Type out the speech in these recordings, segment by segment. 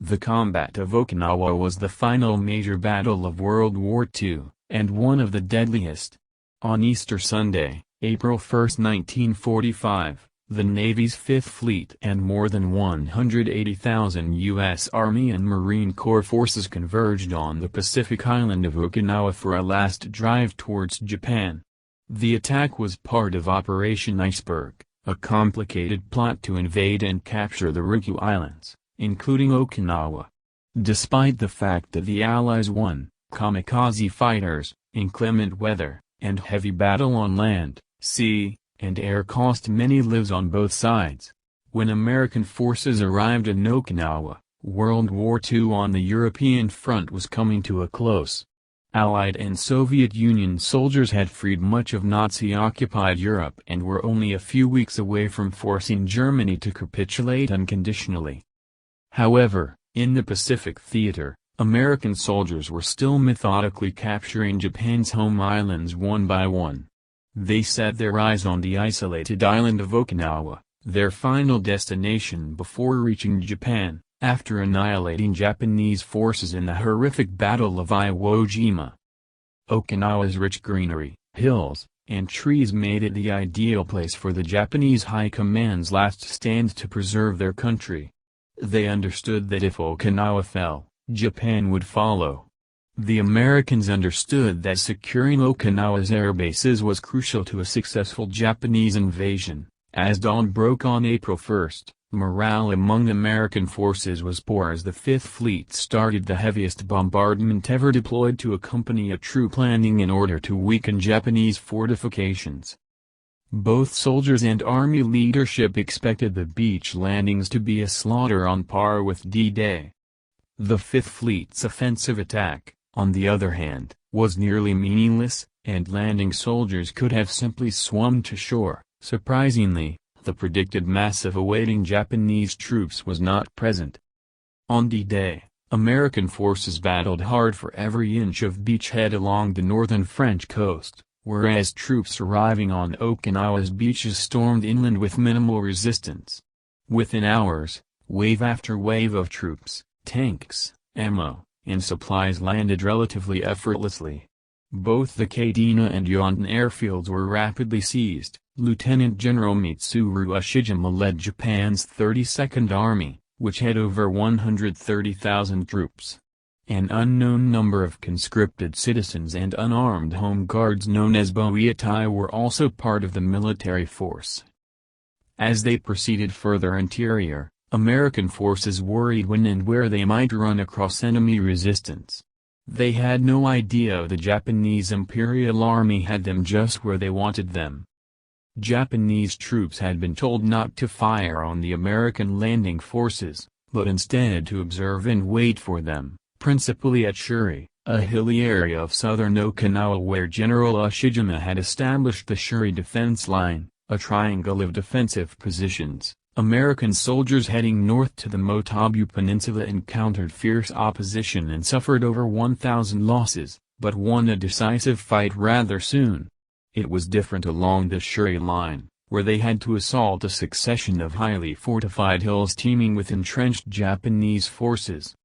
The Combat of Okinawa was the final major battle of World War II, and one of the deadliest. On Easter Sunday, April 1, 1945, the Navy's Fifth Fleet and more than 180,000 U.S. Army and Marine Corps forces converged on the Pacific island of Okinawa for a last drive towards Japan. The attack was part of Operation Iceberg, a complicated plot to invade and capture the Ryukyu Islands, including Okinawa. Despite the fact that the Allies won, kamikaze fighters, inclement weather, and heavy battle on land, sea, and air cost many lives on both sides. When American forces arrived in Okinawa, World War II on the European front was coming to a close. Allied and Soviet Union soldiers had freed much of Nazi-occupied Europe and were only a few weeks away from forcing Germany to capitulate unconditionally. However, in the Pacific theater, American soldiers were still methodically capturing Japan's home islands one by one. They set their eyes on the isolated island of Okinawa, their final destination before reaching Japan, after annihilating Japanese forces in the horrific Battle of Iwo Jima. Okinawa's rich greenery, hills, and trees made it the ideal place for the Japanese High Command's last stand to preserve their country. They understood that if Okinawa fell, Japan would follow. The Americans understood that securing Okinawa's air bases was crucial to a successful Japanese invasion. As dawn broke on April 1, morale among American forces was poor as the Fifth Fleet started the heaviest bombardment ever deployed to accompany a troop landing in order to weaken Japanese fortifications. Both soldiers and army leadership expected the beach landings to be a slaughter on par with D-Day. The Fifth Fleet's offensive attack, on the other hand, was nearly meaningless, and landing soldiers could have simply swum to shore. Surprisingly, the predicted massive awaiting Japanese troops was not present. On D-Day, American forces battled hard for every inch of beachhead along the northern French coast, whereas troops arriving on Okinawa's beaches stormed inland with minimal resistance. Within hours, wave after wave of troops, tanks, ammo, and supplies landed relatively effortlessly. Both the Kadena and Yontan airfields were rapidly seized. Lieutenant General Mitsuru Ushijima led Japan's 32nd Army, which had over 130,000 troops. An unknown number of conscripted citizens and unarmed home guards known as boitai were also part of the military force. As they proceeded further interior, American forces worried when and where they might run across enemy resistance. They had no idea the Japanese Imperial Army had them just where they wanted them. Japanese troops had been told not to fire on the American landing forces, but instead to observe and wait for them, principally at Shuri, a hilly area of southern Okinawa where General Ushijima had established the Shuri defense line, a triangle of defensive positions. American soldiers heading north to the Motabu Peninsula encountered fierce opposition and suffered over 1,000 losses, but won a decisive fight rather soon. It was different along the Shuri line, where they had to assault a succession of highly fortified hills teeming with entrenched Japanese forces.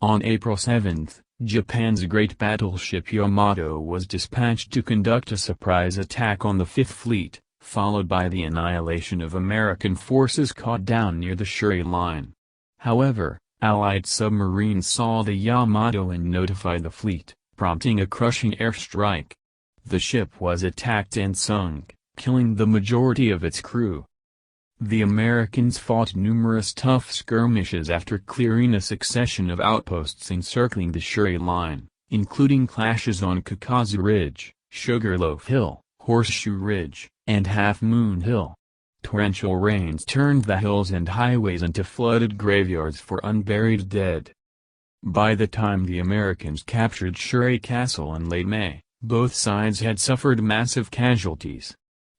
On April 7, Japan's great battleship Yamato was dispatched to conduct a surprise attack on the Fifth Fleet, followed by the annihilation of American forces caught down near the Shuri line. However, Allied submarines saw the Yamato and notified the fleet, prompting a crushing airstrike. The ship was attacked and sunk, killing the majority of its crew. The Americans fought numerous tough skirmishes after clearing a succession of outposts encircling the Shuri line, including clashes on Hacksaw Ridge, Sugarloaf Hill, Horseshoe Ridge, and Half Moon Hill. Torrential rains turned the hills and highways into flooded graveyards for unburied dead. By the time the Americans captured Shuri Castle in late May, both sides had suffered massive casualties.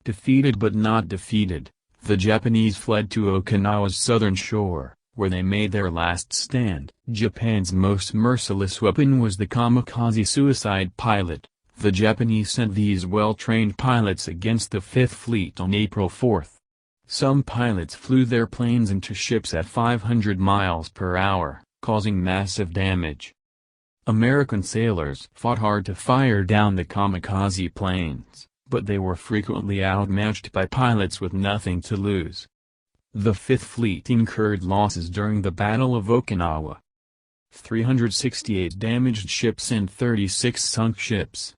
Defeated but not defeated, the Japanese fled to Okinawa's southern shore, where they made their last stand. Japan's most merciless weapon was the kamikaze suicide pilot. The Japanese sent these well-trained pilots against the Fifth Fleet on April 4. Some pilots flew their planes into ships at 500 miles per hour, causing massive damage. American sailors fought hard to fire down the kamikaze planes, but they were frequently outmatched by pilots with nothing to lose. The Fifth Fleet incurred losses during the Battle of Okinawa. 368 damaged ships and 36 sunk ships.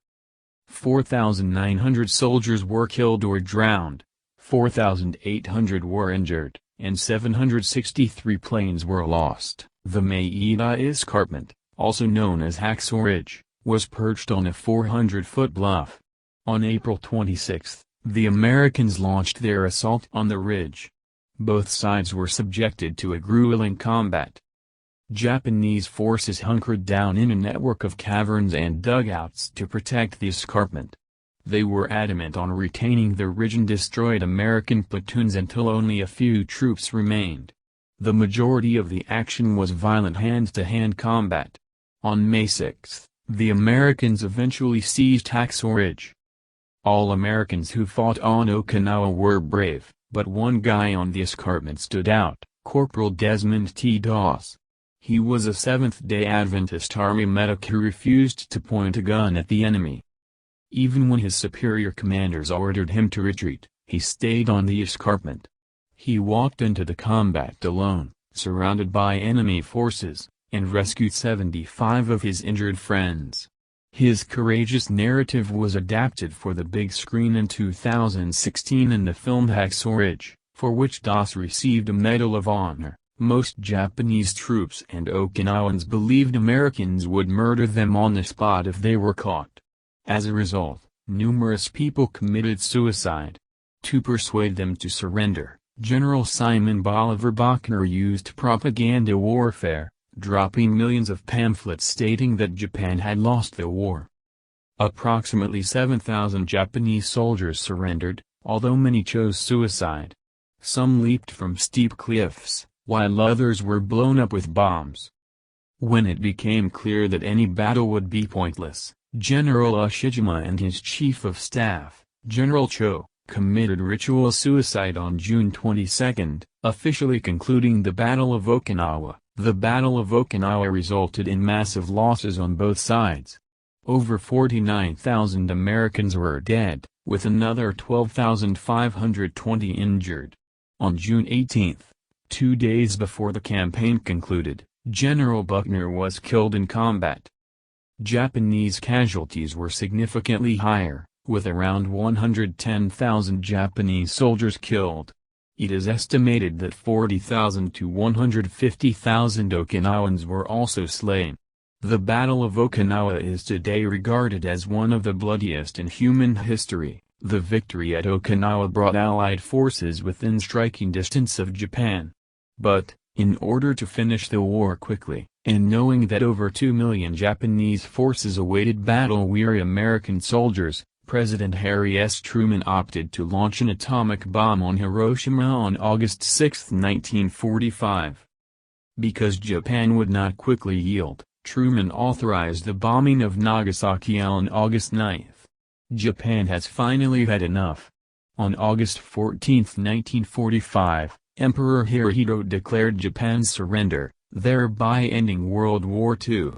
4,900 soldiers were killed or drowned, 4,800 were injured, and 763 planes were lost. The Maeda Escarpment, also known as Hacksaw Ridge, was perched on a 400-foot bluff. On April 26, the Americans launched their assault on the ridge. Both sides were subjected to a grueling combat. Japanese forces hunkered down in a network of caverns and dugouts to protect the escarpment. They were adamant on retaining the ridge and destroyed American platoons until only a few troops remained. The majority of the action was violent hand-to-hand combat. On May 6, the Americans eventually seized Hacksaw Ridge. All Americans who fought on Okinawa were brave, but one guy on the escarpment stood out, Corporal Desmond T. Doss. He was a Seventh-day Adventist Army medic who refused to point a gun at the enemy. Even when his superior commanders ordered him to retreat, he stayed on the escarpment. He walked into the combat alone, surrounded by enemy forces, and rescued 75 of his injured friends. His courageous narrative was adapted for the big screen in 2016 in the film Hacksaw Ridge, for which Doss received a Medal of Honor. Most Japanese troops and Okinawans believed Americans would murder them on the spot if they were caught. As a result, numerous people committed suicide. To persuade them to surrender, General Simon Bolivar Buckner used propaganda warfare, dropping millions of pamphlets stating that Japan had lost the war. Approximately 7,000 Japanese soldiers surrendered, although many chose suicide. Some leaped from steep cliffs, while others were blown up with bombs. When it became clear that any battle would be pointless, General Ushijima and his chief of staff, General Cho, committed ritual suicide on June 22, officially concluding the Battle of Okinawa. The Battle of Okinawa resulted in massive losses on both sides. Over 49,000 Americans were dead, with another 12,520 injured. On June 18, 2 days before the campaign concluded, General Buckner was killed in combat. Japanese casualties were significantly higher, with around 110,000 Japanese soldiers killed. It is estimated that 40,000 to 150,000 Okinawans were also slain. The Battle of Okinawa is today regarded as one of the bloodiest in human history. The victory at Okinawa brought Allied forces within striking distance of Japan. But, in order to finish the war quickly, and knowing that over 2 million Japanese forces awaited battle-weary American soldiers, President Harry S. Truman opted to launch an atomic bomb on Hiroshima on August 6, 1945. Because Japan would not quickly yield, Truman authorized the bombing of Nagasaki on August 9. Japan has finally had enough. On August 14, 1945, Emperor Hirohito declared Japan's surrender, thereby ending World War II.